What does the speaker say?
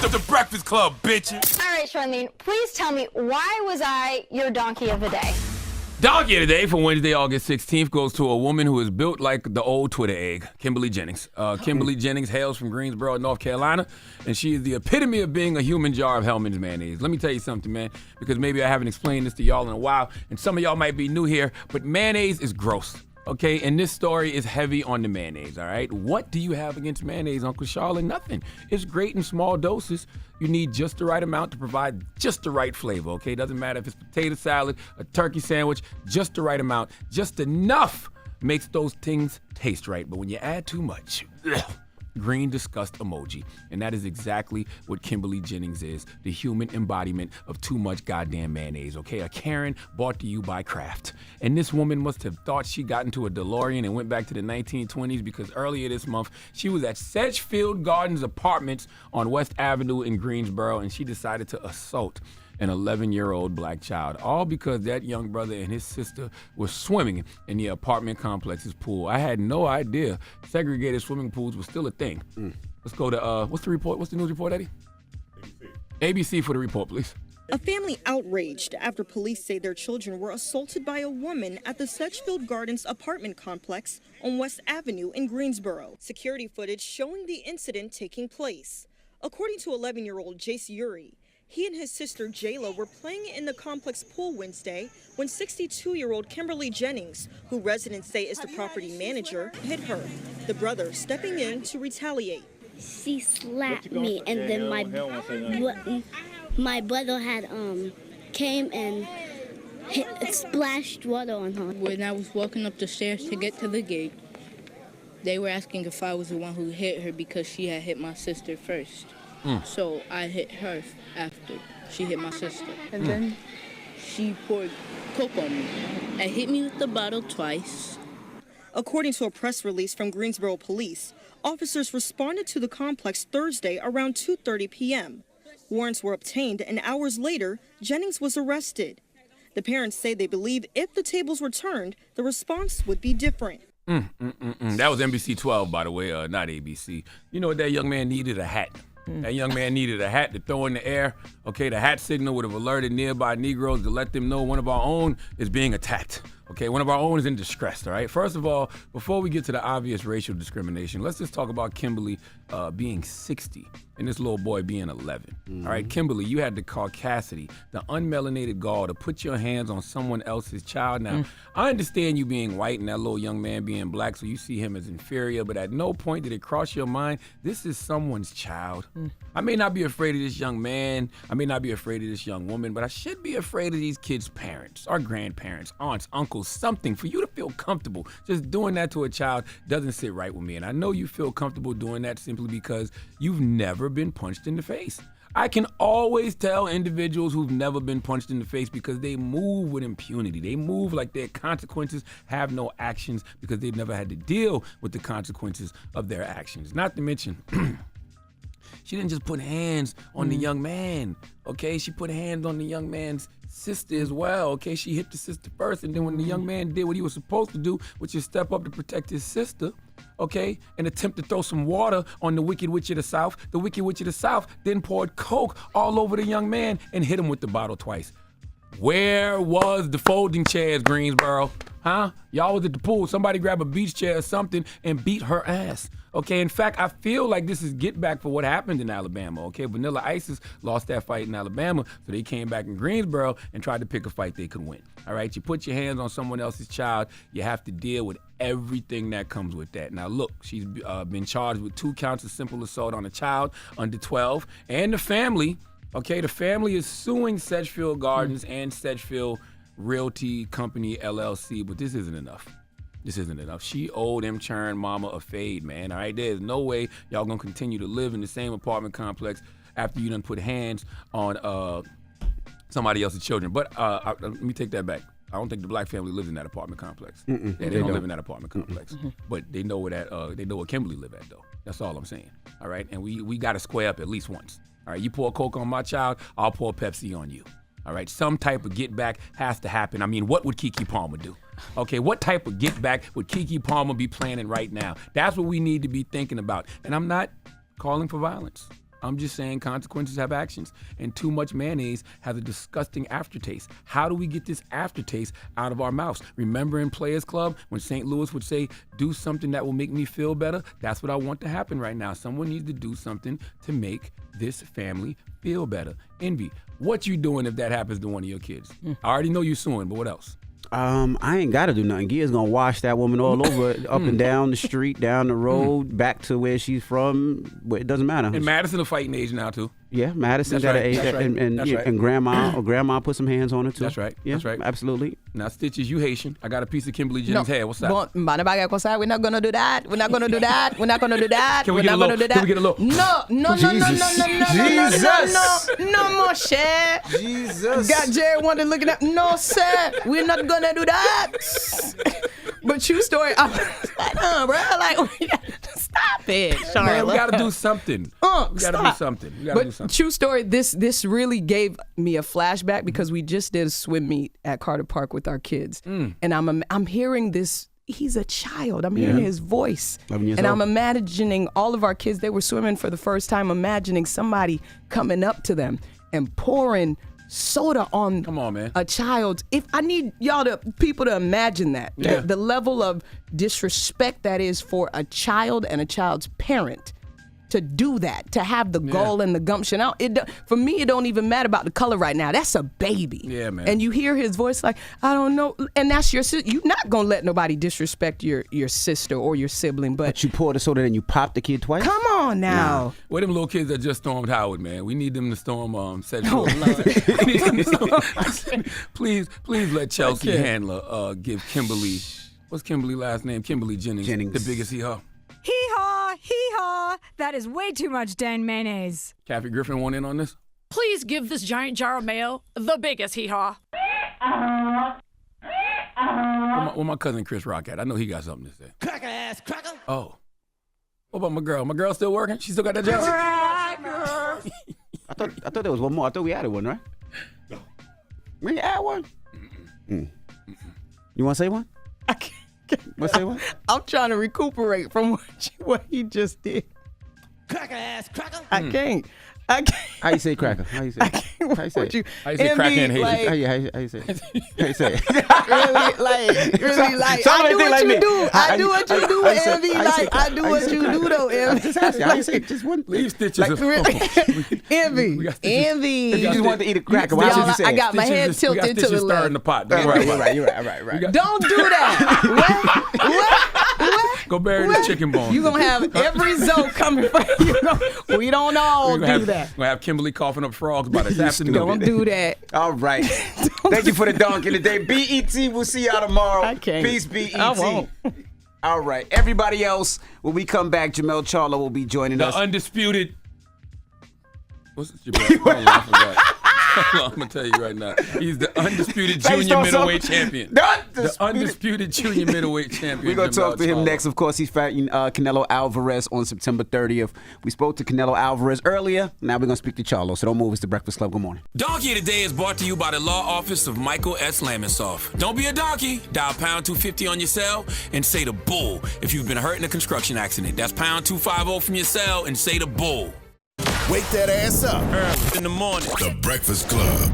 The Breakfast Club, bitches. All right, Charlamagne, please tell me, why was I your donkey of the day? Donkey of the day for Wednesday, August 16th goes to a woman who is built like the old Twitter egg, Kimberly Jennings. Kimberly Jennings hails from Greensboro, North Carolina, and she is the epitome of being a human jar of Hellmann's mayonnaise. Let me tell you something, man, because maybe I haven't explained this to y'all in a while, and some of y'all might be new here, but mayonnaise is gross. Okay, and this story is heavy on the mayonnaise, all right? What do you have against mayonnaise, Uncle Charlotte? Nothing. It's great in small doses. You need just the right amount to provide just the right flavor, okay? Doesn't matter if it's potato salad, a turkey sandwich, just the right amount. Just enough makes those things taste right. But when you add too much, green disgust emoji. And that is exactly what Kimberly Jennings is, the human embodiment of too much goddamn mayonnaise, okay? A Karen brought to you by Kraft. And this woman must have thought she got into a DeLorean and went back to the 1920s, because earlier this month, she was at Sedgefield Gardens Apartments on West Avenue in Greensboro, and she decided to assault an 11-year-old black child, all because that young brother and his sister were swimming in the apartment complex's pool. I had no idea segregated swimming pools were still a thing. Let's go to, what's the report? What's the news report, Eddie? ABC for the report, please. A family outraged after police say their children were assaulted by a woman at the Sedgefield Gardens apartment complex on West Avenue in Greensboro. Security footage showing the incident taking place. According to 11-year-old Jace Uri, he and his sister Jayla were playing in the complex pool Wednesday when 62-year-old Kimberly Jennings, who residents say is the property manager, hit her, the brother stepping in to retaliate. She slapped me, and then my brother had came and splashed water on her. When I was walking up the stairs to get to the gate, they were asking if I was the one who hit her because she had hit my sister first. So I hit her after she hit my sister. And then she poured Coke on me and hit me with the bottle twice. According to a press release from Greensboro Police, officers responded to the complex Thursday around 2:30 p.m. Warrants were obtained, and hours later, Jennings was arrested. The parents say they believe if the tables were turned, the response would be different. That was NBC 12, by the way, not ABC. You know what that young man needed? A hat. That young man needed a hat to throw in the air. Okay, the hat signal would have alerted nearby Negroes to let them know one of our own is being attacked. Okay, one of our own is in distress, all right? First of all, before we get to the obvious racial discrimination, let's just talk about Kimberly being 60 and this little boy being 11. All right, Kimberly, you had the caucasity, the unmelanated gall to put your hands on someone else's child. Now, I understand you being white and that little young man being black, so you see him as inferior, but at no point did it cross your mind, this is someone's child. I may not be afraid of this young man, I may not be afraid of this young woman, but I should be afraid of these kids' parents, our grandparents, aunts, uncles, something for you to feel comfortable. Just doing that to a child doesn't sit right with me. And I know you feel comfortable doing that simply because you've never been punched in the face. I can always tell individuals who've never been punched in the face because they move with impunity. They move like their consequences have no actions because they've never had to deal with the consequences of their actions. Not to mention, she didn't just put hands on the young man, okay? She put hands on the young man's sister as well, okay? She hit the sister first, and then when the young man did what he was supposed to do, which is step up to protect his sister, okay, and attempt to throw some water on the Wicked Witch of the South, the Wicked Witch of the South then poured Coke all over the young man and hit him with the bottle twice. Where was the folding chairs, Greensboro? Huh? Y'all was at the pool. Somebody grab a beach chair or something and beat her ass. Okay, in fact, I feel like this is get back for what happened in Alabama, okay? Vanilla Isis lost that fight in Alabama, so they came back in Greensboro and tried to pick a fight they could win, all right? You put your hands on someone else's child, you have to deal with everything that comes with that. Now, look, she's been charged with 2 counts of simple assault on a child under 12, and the family, okay? The family is suing Sedgefield Gardens and Sedgefield Realty Company, LLC, but this isn't enough. This isn't enough. She owed them churn mama a fade, man. All right, there's no way y'all gonna continue to live in the same apartment complex after you done put hands on somebody else's children. But let me take that back. I don't think the black family lives in that apartment complex. Yeah, they don't live in that apartment complex. But they know where that they know where Kimberly live at though. That's all I'm saying. All right, and we gotta square up at least once. All right, you pour Coke on my child, I'll pour Pepsi on you. All right, some type of get back has to happen. I mean, what would Keke Palmer do? Okay, what type of get back would Keke Palmer be planning right now? That's what we need to be thinking about. And I'm not calling for violence. I'm just saying consequences have actions, and too much mayonnaise has a disgusting aftertaste. How do we get this aftertaste out of our mouths? Remember in Players Club when St. Louis would say, do something that will make me feel better? That's what I want to happen right now. Someone needs to do something to make this family feel better. Envy, what you doing if that happens to one of your kids? I already know you suing, but what else? I ain't got to do nothing. Gia's going to wash that woman all over, up and down the street, down the road, back to where she's from. It doesn't matter. And Madison a fighting age now, too. Yeah, Madison's at an age, and grandma put some hands on her, too. That's right. Yeah, That's right. Absolutely. Now, Stitches, you Haitian. I got a piece of Kimberly Jennings' hair. What's up? We're not going to do that. We're not going to do that. We're not going to do that. Can we get a little? Can we get a little? No, more share. Jesus. Got Jerry Wonder looking at. No, sir. We're not going to do that. But true story. I'm like, bro. Like, stop it, Charlotte. Man, we got to do something. We got to do something. But true story, this really gave me a flashback because we just did a swim meet at Carter Park with our kids. And I'm hearing this. He's a child. I'm hearing his voice. And I'm imagining all of our kids, they were swimming for the first time, imagining somebody coming up to them and pouring soda on Come on, man. a child. If I need people to imagine that. The level of disrespect that is for a child and a child's parent to do that, to have the gall and the gumption out. For me, it don't even matter about the color right now. That's a baby. Yeah, man. And you hear his voice like, I don't know. And that's your sister. You're not going to let nobody disrespect your sister or your sibling. But you pour the soda and you pop the kid twice? Come on now. Where them little kids that just stormed Howard, man? We need them to storm Oh, Central. Please let Chelsea Handler give Kimberly, what's Kimberly's last name? Kimberly Jennings. The biggest hee-haw. Hee-haw, hee-haw. That is way too much Dan mayonnaise. Kathy Griffin want in on this? Please give this giant jar of mayo the biggest hee-haw. Where my cousin Chris Rock at? I know he got something to say. Cracker ass, cracker. Oh. What about my girl? My girl still working? She still got that job? I thought there was one more. I thought we added one, right? No. We add one? You want to say one? I can't. Want to say one? I'm trying to recuperate from what he just did. Cracker ass, cracker. I can't. How you say cracker? How you say it? How you say it? How you say cracker in Haiti? Like, How you say it? How you say it? really, like, I do what you do. I do what you do, Envy. Like, I do what you do, though, Envy. How you say it? Just one. Leave Stitches alone. Envy. You just wanted to eat a cracker. Why should you say it? I got my head tilted to the left. Stirring the pot. You're right. Don't do that. What? Go bury the chicken bone. You're going to have every Zoe coming for you. We don't all do that. We're going to have Kimberly coughing up frogs by this afternoon. Don't do that. All right. Thank you for the donkey today. BET, we'll see y'all tomorrow. I can't. Peace, BET. I won't. All right. Everybody else, when we come back, Jamel Charlo will be joining us. The undisputed. What's this? I forgot. I'm going to tell you right now. He's the undisputed junior middleweight champion. The undisputed junior middleweight champion. We're going to talk to him next. Of course, he's fighting Canelo Alvarez on September 30th. We spoke to Canelo Alvarez earlier. Now we're going to speak to Charlo. So don't move. It's the Breakfast Club. Good morning. Donkey Today is brought to you by the law office of Michael S. Lamonsoff. Don't be a donkey. Dial pound 250 on your cell and say the bull if you've been hurt in a construction accident. That's pound 250 from your cell and say the bull. Wake that ass up. Early in the morning. The Breakfast Club.